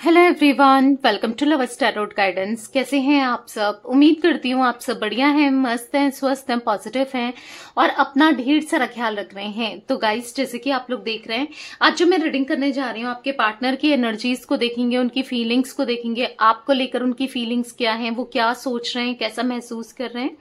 Hello everyone, welcome to lovers tarot guidance. कैसे हैं आप सब? उम्मीद करती हूँ आप सब बढ़िया हैं, मस्त हैं, स्वस्थ हैं, पॉजिटिव हैं और अपना ढेर सारा ख्याल रख रहे हैं। तो गाइस, जैसे कि आप लोग देख रहे हैं, आज जो मैं रीडिंग करने जा रही हूँ, आपके पार्टनर की एनर्जीज को देखेंगे, उनकी फीलिंग्स को देखेंगे, आपको लेकर उनकी फीलिंग्स क्या हैं, वो क्या सोच रहे हैं, कैसा महसूस कर रहे हैं,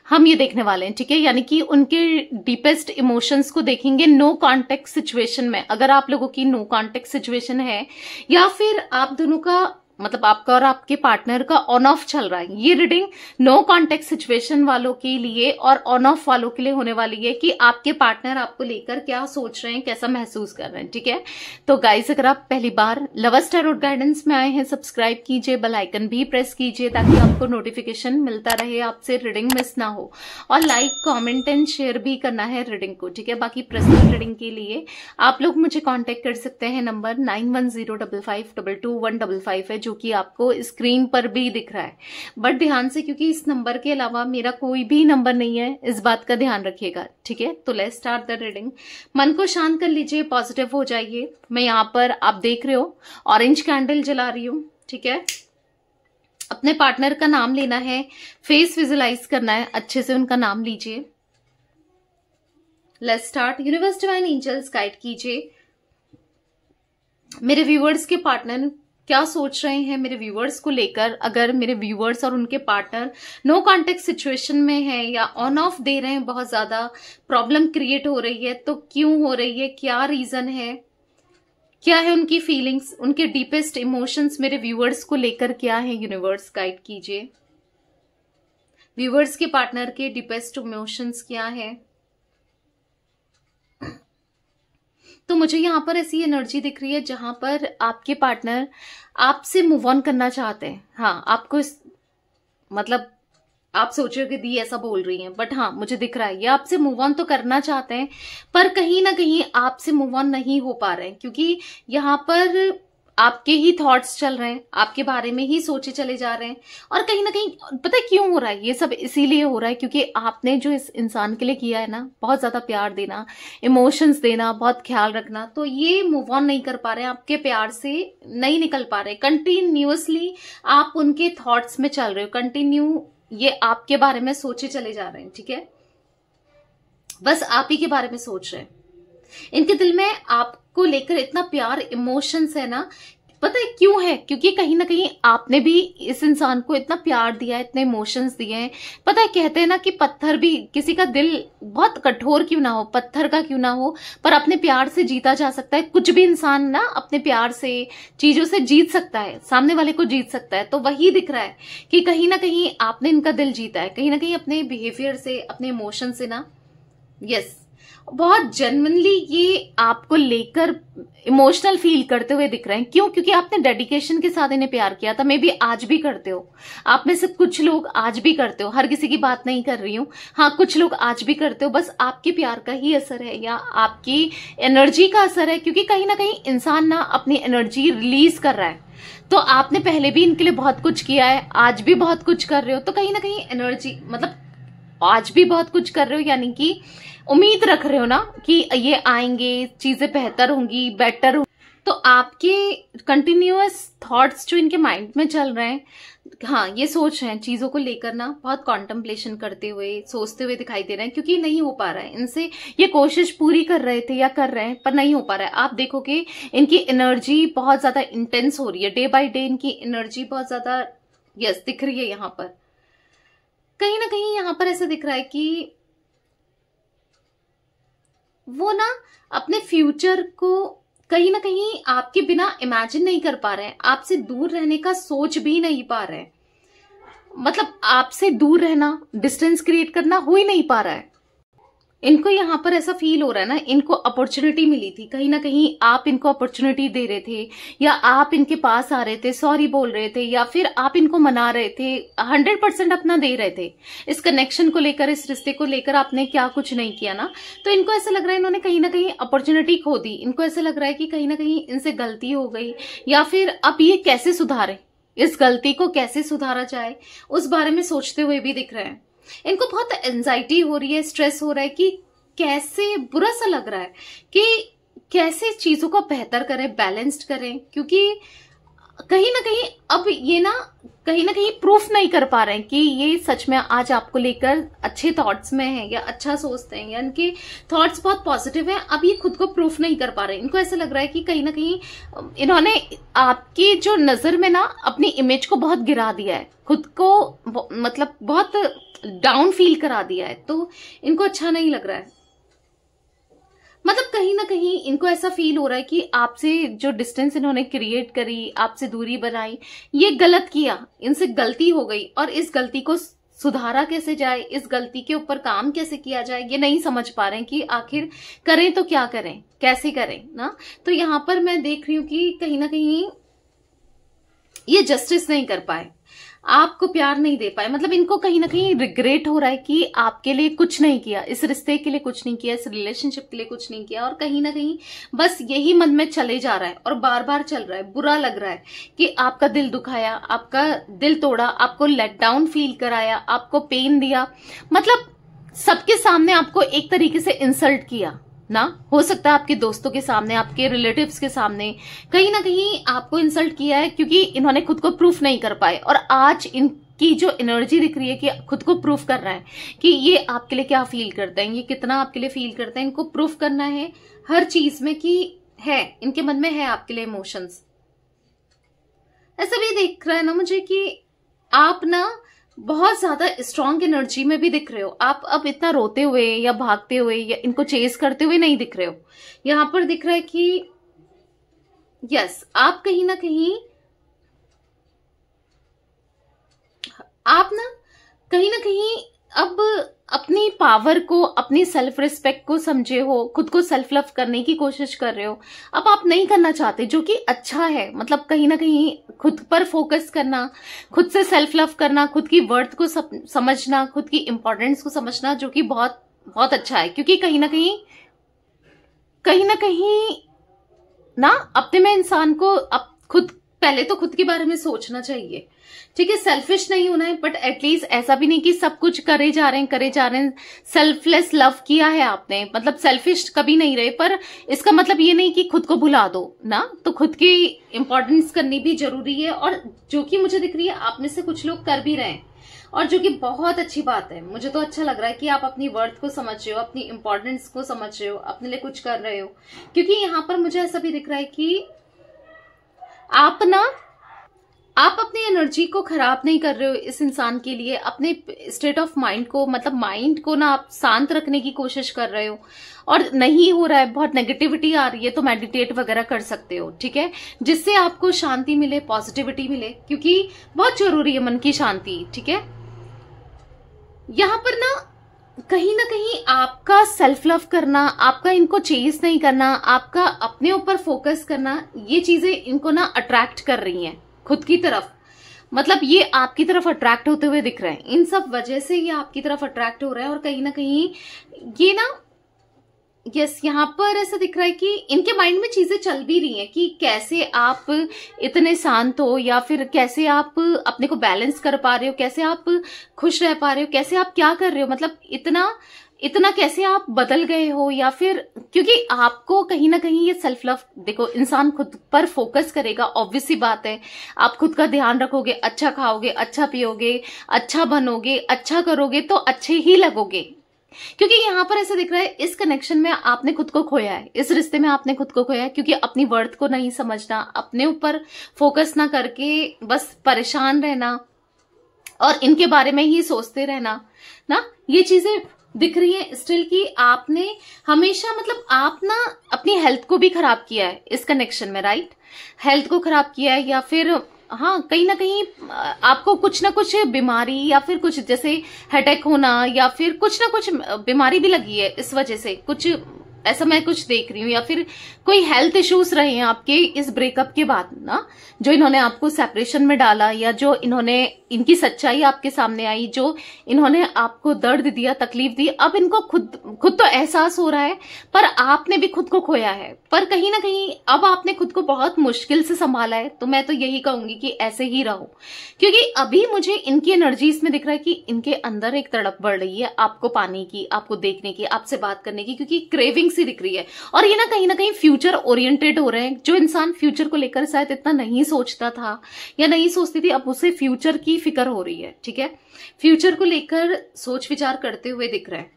हम ये देखने वाले हैं। ठीक है, यानी कि उनके डीपेस्ट इमोशंस को देखेंगे नो कॉन्टेक्ट सिचुएशन में। अगर आप लोगों की नो कॉन्टेक्ट सिचुएशन है या फिर आप दोनों का मतलब आपका और आपके पार्टनर का ऑन ऑफ चल रहा है, ये रीडिंग नो कॉन्टेक्ट सिचुएशन वालों के लिए और ऑन ऑफ वालों के लिए होने वाली है कि आपके पार्टनर आपको लेकर क्या सोच रहे हैं, कैसा महसूस कर रहे हैं। ठीक है, तो गाइस, अगर आप पहली बार लवर्स टैरोट गाइडेंस में आए हैं, सब्सक्राइब कीजिए, बेल आइकन भी प्रेस कीजिए ताकि आपको नोटिफिकेशन मिलता रहे, आपसे रीडिंग मिस ना हो। और लाइक, कॉमेंट एंड शेयर भी करना है रीडिंग को। ठीक है, बाकी पर्सनल रीडिंग के लिए आप लोग मुझे कॉन्टेक्ट कर सकते हैं। नंबर 9105522155 है, जो कि आपको स्क्रीन पर भी दिख रहा है। बट ध्यान से, क्योंकि इस नंबर के अलावा मेरा कोई भी नंबर नहीं है, इस बात का ध्यान रखिएगा। ठीक है, तो लेट्स स्टार्ट द रीडिंग। मन को शांत कर लीजिए, पॉजिटिव हो जाइए। मैं यहाँ पर, आप देख रहे हो, ऑरेंज कैंडल जला रही हूँ। ठीक है, अपने पार्टनर का नाम लेना है, फेस विजुलाइज करना है, अच्छे से उनका नाम लीजिए। Let's start. Universe divine angels guide कीजिए, मेरे व्यूअर्स के पार्टनर क्या सोच रहे हैं मेरे व्यूअर्स को लेकर। अगर मेरे व्यूअर्स और उनके पार्टनर नो कॉन्टेक्ट सिचुएशन में है या ऑन ऑफ दे रहे हैं, बहुत ज्यादा प्रॉब्लम क्रिएट हो रही है, तो क्यों हो रही है, क्या रीजन है, क्या है उनकी फीलिंग्स, उनके डीपेस्ट इमोशंस मेरे व्यूअर्स को लेकर क्या है, यूनिवर्स गाइड कीजिए। व्यूअर्स के पार्टनर के डीपेस्ट इमोशंस क्या है। तो मुझे यहाँ पर ऐसी एनर्जी दिख रही है जहां पर आपके पार्टनर आपसे मूव ऑन करना चाहते हैं। हाँ, आपको मतलब आप सोचोगे दी ऐसा बोल रही हैं, बट हाँ, मुझे दिख रहा है ये आपसे मूव ऑन तो करना चाहते हैं, पर कहीं ना कहीं आपसे मूव ऑन नहीं हो पा रहे हैं, क्योंकि यहाँ पर आपके ही थॉट्स चल रहे हैं, आपके बारे में ही सोचे चले जा रहे हैं। और कहीं ना कहीं पता है क्यों हो रहा है ये सब? इसीलिए हो रहा है क्योंकि आपने जो इस इंसान के लिए किया है ना, बहुत ज्यादा प्यार देना, इमोशंस देना, बहुत ख्याल रखना, तो ये मूव ऑन नहीं कर पा रहे हैं, आपके प्यार से नहीं निकल पा रहे। कंटिन्यूअसली आप उनके थॉट्स में चल रहे हो, कंटिन्यू ये आपके बारे में सोचे चले जा रहे हैं। ठीक है, बस आप ही के बारे में सोच रहे हैं। इनके दिल में आपको लेकर इतना प्यार, इमोशंस है ना। पता है क्यों है? क्योंकि कहीं ना कहीं आपने भी इस इंसान को इतना प्यार दिया है, इतने इमोशंस दिए हैं। पता है, कहते हैं ना कि पत्थर भी, किसी का दिल बहुत कठोर क्यों ना हो, पत्थर का क्यों ना हो, पर अपने प्यार से जीता जा सकता है। कुछ भी इंसान ना अपने प्यार से, चीजों से जीत सकता है, सामने वाले को जीत सकता है। तो वही दिख रहा है कि कहीं ना कहीं आपने इनका दिल जीता है, कहीं ना कहीं अपने बिहेवियर से, अपने इमोशन से ना। यस, बहुत जेन्युइनली ये आपको लेकर इमोशनल फील करते हुए दिख रहे हैं। क्यों? क्योंकि आपने डेडिकेशन के साथ इन्हें प्यार किया था। मे बी आज भी करते हो, आप में से कुछ लोग आज भी करते हो, हर किसी की बात नहीं कर रही हूं। हाँ, कुछ लोग आज भी करते हो, बस आपके प्यार का ही असर है या आपकी एनर्जी का असर है, क्योंकि कहीं ना कहीं इंसान ना अपनी एनर्जी रिलीज कर रहा है। तो आपने पहले भी इनके लिए बहुत कुछ किया है, आज भी बहुत कुछ कर रहे हो, तो कहीं ना कहीं एनर्जी, मतलब आज भी बहुत कुछ कर रहे हो, यानी कि उम्मीद रख रहे हो ना कि ये आएंगे, चीजें बेहतर होंगी, बेटर होंगी। तो आपके कंटिन्यूअस थॉट्स जो इनके माइंड में चल रहे हैं, हाँ, ये सोच रहे हैं चीजों को लेकर ना, बहुत कॉन्टेम्पलेशन करते हुए, सोचते हुए दिखाई दे रहे हैं, क्योंकि नहीं हो पा रहा है इनसे। ये कोशिश पूरी कर रहे थे या कर रहे हैं, पर नहीं हो पा रहा है। आप देखोगे इनकी एनर्जी बहुत ज्यादा इंटेंस हो रही है, डे बाय डे इनकी एनर्जी बहुत ज्यादा यस दिख रही है। यहाँ पर कहीं ना कहीं यहाँ पर ऐसा दिख रहा है कि वो ना अपने फ्यूचर को कहीं ना कहीं आपके बिना इमेजिन नहीं कर पा रहे हैं, आपसे दूर रहने का सोच भी नहीं पा रहे हैं। मतलब आपसे दूर रहना, डिस्टेंस क्रिएट करना हो ही नहीं पा रहा है। इनको यहाँ पर ऐसा फील हो रहा है ना, इनको अपॉर्चुनिटी मिली थी, कहीं ना कहीं आप इनको अपॉर्चुनिटी दे रहे थे, या आप इनके पास आ रहे थे, सॉरी बोल रहे थे, या फिर आप इनको मना रहे थे, 100% अपना दे रहे थे। इस कनेक्शन को लेकर, इस रिश्ते को लेकर आपने क्या कुछ नहीं किया ना, तो इनको ऐसा लग रहा है इन्होंने कहीं ना कहीं अपॉर्चुनिटी खो दी। इनको ऐसा लग रहा है कि कहीं ना कहीं इनसे गलती हो गई, या फिर अब ये कैसे सुधारे, इस गलती को कैसे सुधारा जाए, उस बारे में सोचते हुए भी दिख रहे हैं। इनको बहुत एंजाइटी हो रही है, स्ट्रेस हो रहा है कि कैसे, बुरा सा लग रहा है कि कैसे चीजों को बेहतर करें, बैलेंस्ड करें, क्योंकि कहीं ना कहीं अब ये ना कहीं प्रूफ नहीं कर पा रहे हैं कि ये सच में आज आपको लेकर अच्छे थॉट्स में है या अच्छा सोचते हैं या इनके थॉट्स बहुत पॉजिटिव हैं। अब ये खुद को प्रूफ नहीं कर पा रहे हैं। इनको ऐसा लग रहा है कि कहीं ना कहीं इन्होंने आपकी जो नजर में ना अपनी इमेज को बहुत गिरा दिया है, खुद को मतलब बहुत डाउन फील करा दिया है, तो इनको अच्छा नहीं लग रहा है। मतलब कहीं ना कहीं इनको ऐसा फील हो रहा है कि आपसे जो डिस्टेंस इन्होंने क्रिएट करी, आपसे दूरी बनाई, ये गलत किया, इनसे गलती हो गई और इस गलती को सुधारा कैसे जाए, इस गलती के ऊपर काम कैसे किया जाए, ये नहीं समझ पा रहे हैं कि आखिर करें तो क्या करें, कैसे करें ना। तो यहां पर मैं देख रही हूं कि कहीं ना कहीं ये जस्टिस नहीं कर पाए, आपको प्यार नहीं दे पाए। मतलब इनको कहीं ना कहीं रिग्रेट हो रहा है कि आपके लिए कुछ नहीं किया, इस रिश्ते के लिए कुछ नहीं किया, इस रिलेशनशिप के लिए कुछ नहीं किया, और कहीं ना कहीं बस यही मन में चले जा रहा है और बार बार चल रहा है। बुरा लग रहा है कि आपका दिल दुखाया, आपका दिल तोड़ा, आपको लेट डाउन फील कराया, आपको पेन दिया, मतलब सबके सामने आपको एक तरीके से इंसल्ट किया ना। हो सकता है आपके दोस्तों के सामने, आपके रिलेटिव्स के सामने कहीं ना कहीं आपको इंसल्ट किया है, क्योंकि इन्होंने खुद को प्रूफ नहीं कर पाए। और आज इनकी जो एनर्जी दिख रही है कि खुद को प्रूफ कर रहा है कि ये आपके लिए क्या फील करते हैं, ये कितना आपके लिए फील करते हैं। इनको प्रूफ करना है हर चीज में कि है, इनके मन में है आपके लिए इमोशंस। ऐसा भी दिख रहा है ना मुझे कि आप ना बहुत ज्यादा स्ट्रॉन्ग एनर्जी में भी दिख रहे हो। आप अब इतना रोते हुए या भागते हुए या इनको चेस करते हुए नहीं दिख रहे हो। यहां पर दिख रहा है कि यस, आप कहीं ना कहीं अब अपनी पावर को, अपनी सेल्फ रिस्पेक्ट को समझे हो, खुद को सेल्फ लव करने की कोशिश कर रहे हो। अब आप नहीं करना चाहते, जो कि अच्छा है। मतलब कहीं ना कहीं खुद पर फोकस करना, खुद से सेल्फ लव करना, खुद की वर्थ को समझना, खुद की इंपॉर्टेंस को समझना, जो कि बहुत बहुत अच्छा है। क्योंकि कहीं ना कहीं ना अपने में इंसान को अब खुद पहले तो खुद के बारे में सोचना चाहिए। ठीक है, सेल्फिश नहीं होना है, बट एटलीस्ट ऐसा भी नहीं कि सब कुछ करे जा रहे हैं। सेल्फलेस लव किया है आपने, मतलब सेल्फिश कभी नहीं रहे, पर इसका मतलब ये नहीं कि खुद को भुला दो ना। तो खुद की इंपॉर्टेंस करनी भी जरूरी है, और जो कि मुझे दिख रही है आप में से कुछ लोग कर भी रहे हैं, और जो कि बहुत अच्छी बात है। मुझे तो अच्छा लग रहा है कि आप अपनी वर्थ को समझ रहे हो, अपनी इंपॉर्टेंस को समझ रहे हो, अपने लिए कुछ कर रहे हो। क्योंकि यहाँ पर मुझे ऐसा भी दिख रहा है कि आप अपनी एनर्जी को खराब नहीं कर रहे हो इस इंसान के लिए। अपने स्टेट ऑफ माइंड को, मतलब माइंड को ना आप शांत रखने की कोशिश कर रहे हो, और नहीं हो रहा है, बहुत नेगेटिविटी आ रही है, तो मेडिटेट वगैरह कर सकते हो। ठीक है, जिससे आपको शांति मिले, पॉजिटिविटी मिले, क्योंकि बहुत जरूरी है मन की शांति। ठीक है, यहां पर ना कहीं आपका सेल्फ लव करना, आपका इनको चेस नहीं करना, आपका अपने ऊपर फोकस करना, ये चीजें इनको ना अट्रैक्ट कर रही हैं खुद की तरफ। मतलब ये आपकी तरफ अट्रैक्ट होते हुए दिख रहे हैं, इन सब वजह से ये आपकी तरफ अट्रैक्ट हो रहा है। और कहीं ना कहीं ये ना यस, यहाँ पर ऐसा दिख रहा है कि इनके माइंड में चीजें चल भी रही हैं कि कैसे आप इतने शांत हो, या फिर कैसे आप अपने को बैलेंस कर पा रहे हो, कैसे आप खुश रह पा रहे हो, कैसे आप क्या कर रहे हो, मतलब इतना कैसे आप बदल गए हो। या फिर क्योंकि आपको कहीं ना कहीं ये सेल्फ लव, देखो इंसान खुद पर फोकस करेगा, ऑब्वियस सी बात है। आप खुद का ध्यान रखोगे, अच्छा खाओगे, अच्छा पियोगे, अच्छा बनोगे, अच्छा करोगे, तो अच्छे ही लगोगे। क्योंकि यहाँ पर ऐसा दिख रहा है इस कनेक्शन में आपने खुद को खोया है, इस रिश्ते में आपने खुद को खोया है, क्योंकि अपनी वर्थ को नहीं समझना, अपने ऊपर फोकस ना करके बस परेशान रहना और इनके बारे में ही सोचते रहना ना, ये चीजें दिख रही है स्टिल कि आपने हमेशा, मतलब आप ना अपनी हेल्थ को भी खराब किया है इस कनेक्शन में, राइट। हेल्थ को खराब किया है, या फिर हाँ कहीं ना कहीं आपको कुछ ना कुछ बीमारी, या फिर कुछ जैसे हेडेक होना, या फिर कुछ ना कुछ बीमारी भी लगी है इस वजह से, कुछ ऐसा मैं कुछ देख रही हूँ। या फिर कोई हेल्थ इश्यूज रहे हैं आपके इस ब्रेकअप के बाद ना, जो इन्होंने आपको सेपरेशन में डाला, या जो इनकी सच्चाई आपके सामने आई, जो इन्होंने आपको दर्द दिया, तकलीफ दी। अब इनको खुद तो एहसास हो रहा है, पर आपने भी खुद को खोया है। पर कहीं ना कहीं अब आपने खुद को बहुत मुश्किल से संभाला है, तो मैं तो यही कहूंगी कि ऐसे ही रहो। क्योंकि अभी मुझे इनकी एनर्जी इसमें दिख रहा है कि इनके अंदर एक तड़प बढ़ रही है आपको पाने की, आपको देखने की, आपसे बात करने की, क्योंकि क्रेविंग फीलिंग सी दिख रही है। और ये ना कहीं फ्यूचर ओरिएंटेड हो रहे हैं। जो इंसान फ्यूचर को लेकर शायद इतना नहीं सोचता था या नहीं सोचती थी, अब उसे फ्यूचर की फिक्र हो रही है। ठीक है, फ्यूचर को लेकर सोच विचार करते हुए दिख रहे हैं।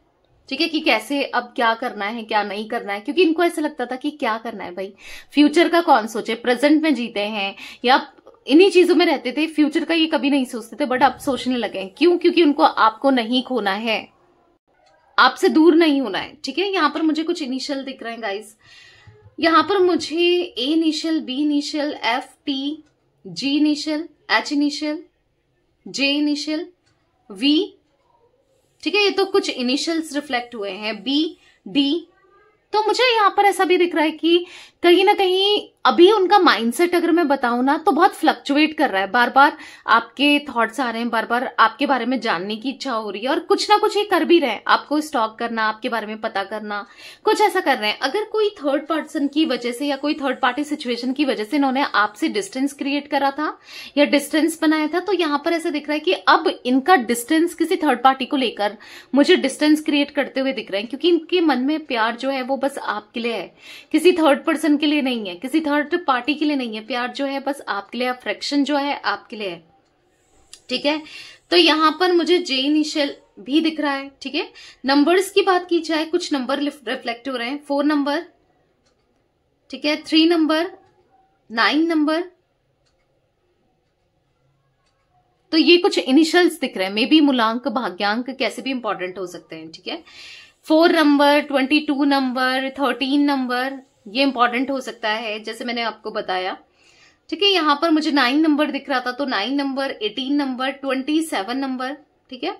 ठीक है, कि कैसे अब क्या करना है क्या नहीं करना है, क्योंकि इनको ऐसा लगता था कि क्या करना है भाई, फ्यूचर का कौन सोचे, प्रेजेंट में जीते हैं या इन्हीं चीजों में रहते थे, फ्यूचर का ये कभी नहीं सोचते थे। बट अब सोचने लगे। क्यों? क्योंकि उनको आपको नहीं खोना है, आपसे दूर नहीं होना है। ठीक है, यहाँ पर मुझे कुछ इनिशियल दिख रहे हैं गाइस। यहाँ पर मुझे A initial, B initial, F, T, G initial, H initial, J initial, V. ठीक है, ये तो कुछ इनिशियल्स रिफ्लेक्ट हुए हैं, बी, डी। तो मुझे यहाँ पर ऐसा भी दिख रहा है कि कहीं ना कहीं अभी उनका माइंडसेट अगर मैं बताऊं ना तो बहुत फ्लक्चुएट कर रहा है। बार बार आपके थॉट्स आ रहे हैं, बार बार आपके बारे में जानने की इच्छा हो रही है और कुछ ना कुछ ये कर भी रहे हैं, आपको स्टॉक करना, आपके बारे में पता करना, कुछ ऐसा कर रहे हैं। अगर कोई थर्ड पर्सन की वजह से या कोई थर्ड पार्टी सिचुएशन की वजह से इन्होंने आपसे डिस्टेंस क्रिएट करा था या डिस्टेंस बनाया था, तो यहाँ पर ऐसा दिख रहा है कि अब इनका डिस्टेंस किसी थर्ड पार्टी को लेकर मुझे डिस्टेंस क्रिएट करते हुए दिख रहे हैं, क्योंकि इनके मन में प्यार जो है वो बस आपके लिए है, किसी थर्ड पर्सन के लिए नहीं है, किसी थर्ड पार्टी के लिए नहीं है। प्यार जो है बस आपके लिए, अफेक्शन जो है आपके लिए है। ठीक है, तो यहां पर मुझे जे इनिशियल भी दिख रहा है। ठीक है, नंबर्स की बात की जाए, कुछ नंबर रिफ्लेक्ट हो रहे हैं। 4 नंबर, ठीक है, 3 नंबर, 9 नंबर। तो ये कुछ इनिशियल्स दिख रहे हैं। मे बी मूलांक, भाग्यांक कैसे भी इंपॉर्टेंट हो सकते हैं। ठीक है, 4 नंबर, 22 नंबर, 13 नंबर, ये इंपॉर्टेंट हो सकता है, जैसे मैंने आपको बताया। ठीक है, यहां पर मुझे 9 नंबर दिख रहा था, तो 9 नंबर, 18 नंबर, 27 नंबर। ठीक है,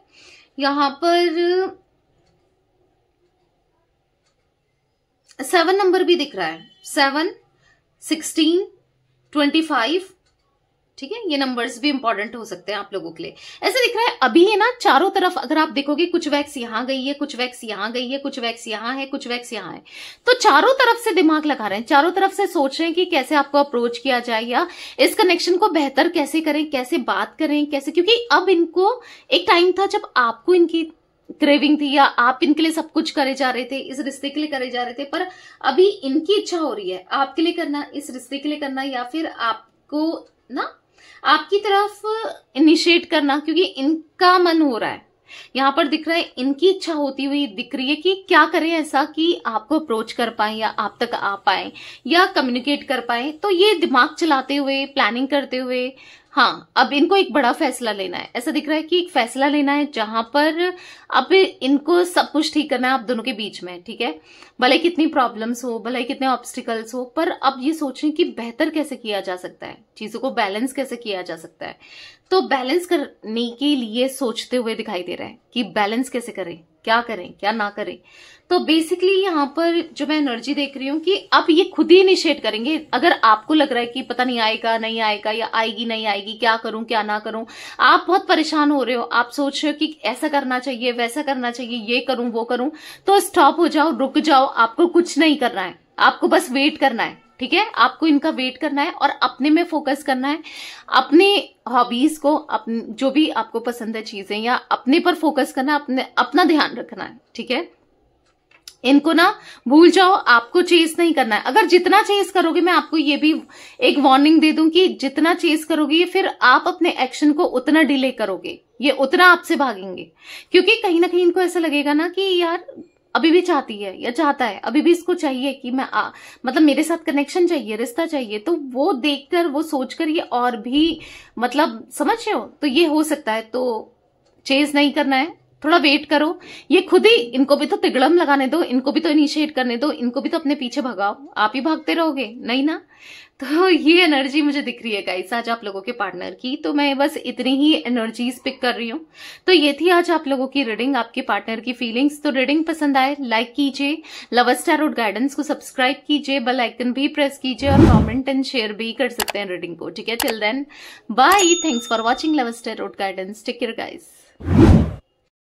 यहां पर 7 नंबर भी दिख रहा है, 7, 16, 25। ठीक है, ये नंबर्स भी इंपॉर्टेंट हो सकते हैं आप लोगों के लिए। ऐसे दिख रहा है अभी है ना, चारों तरफ अगर आप देखोगे, कुछ वैक्स यहां गई है, कुछ वैक्स यहां गई है, कुछ वैक्स यहां है, कुछ वैक्स यहां है। तो चारों तरफ से दिमाग लगा रहे हैं, चारों तरफ से सोच रहे हैं कि कैसे आपको अप्रोच किया जाए या इस कनेक्शन को बेहतर कैसे करें, कैसे बात करें, कैसे। क्योंकि अब इनको एक टाइम था जब आपको इनकी क्रेविंग थी या आप इनके लिए सब कुछ करे जा रहे थे, इस रिश्ते के लिए करे जा रहे थे, पर अभी इनकी इच्छा हो रही है आपके लिए करना, इस रिश्ते के लिए करना, या फिर आपको ना आपकी तरफ इनिशिएट करना, क्योंकि इनका मन हो रहा है। यहां पर दिख रहा है इनकी इच्छा होती हुई दिख रही है कि क्या करें ऐसा कि आपको अप्रोच कर पाए या आप तक आ पाए या कम्युनिकेट कर पाए। तो ये दिमाग चलाते हुए, प्लानिंग करते हुए, हाँ, अब इनको एक बड़ा फैसला लेना है। ऐसा दिख रहा है कि एक फैसला लेना है जहां पर अब इनको सब कुछ ठीक करना है आप दोनों के बीच में। ठीक है, भले कितनी प्रॉब्लम्स हो, भले कितने ऑब्स्टिकल्स हो, पर अब ये सोचें कि बेहतर कैसे किया जा सकता है, चीजों को बैलेंस कैसे किया जा सकता है। तो बैलेंस करने के लिए सोचते हुए दिखाई दे रहा है कि बैलेंस कैसे करें, क्या करें, क्या ना करें। तो बेसिकली यहाँ पर जो मैं एनर्जी देख रही हूँ कि अब ये खुद ही इनिशिएट करेंगे। अगर आपको लग रहा है कि पता नहीं आएगा नहीं आएगा, या आएगी नहीं आएगी, क्या करूं क्या ना करूं, आप बहुत परेशान हो रहे हो, आप सोच रहे हो कि ऐसा करना चाहिए, वैसा करना चाहिए, ये करूं वो करूं, तो स्टॉप हो जाओ, रुक जाओ। आपको कुछ नहीं करना है, आपको बस वेट करना है। ठीक है, आपको इनका वेट करना है और अपने में फोकस करना है, अपने हॉबीज को, अपने जो भी आपको पसंद है चीजें, या अपने पर फोकस करना, अपना ध्यान रखना है। ठीक है, इनको ना भूल जाओ, आपको चेस नहीं करना है। अगर जितना चेस करोगे, मैं आपको ये भी एक वार्निंग दे दूं कि जितना चेस करोगे फिर आप अपने एक्शन को उतना डिले करोगे, ये उतना आपसे भागेंगे। क्योंकि कहीं ना कहीं इनको ऐसा लगेगा ना कि यार अभी भी चाहती है या चाहता है, अभी भी इसको चाहिए कि मैं मतलब मेरे साथ कनेक्शन चाहिए, रिश्ता चाहिए। तो वो देखकर, वो सोचकर ये और भी मतलब समझ रहे हो, तो ये हो सकता है। तो चेस नहीं करना है, थोड़ा वेट करो। ये खुद ही, इनको भी तो तिगड़म लगाने दो, इनको भी तो इनिशिएट करने दो, इनको भी तो अपने पीछे भगाओ। आप ही भागते रहोगे नहीं ना। तो ये एनर्जी मुझे दिख रही है गाइस आज आप लोगों के पार्टनर की। तो मैं बस इतनी ही एनर्जीज पिक कर रही हूँ। तो ये थी आज आप लोगों की रीडिंग, आपके पार्टनर की फीलिंग्स। तो रीडिंग पसंद आए लाइक कीजिए, लवर्स टैरोट गाइडेंस को सब्सक्राइब कीजिए, बेल आइकन भी प्रेस कीजिए और कमेंट एंड शेयर भी कर सकते हैं रीडिंग को। ठीक है, till then bye, thanks for watching lovers tarot guidance, take care guys.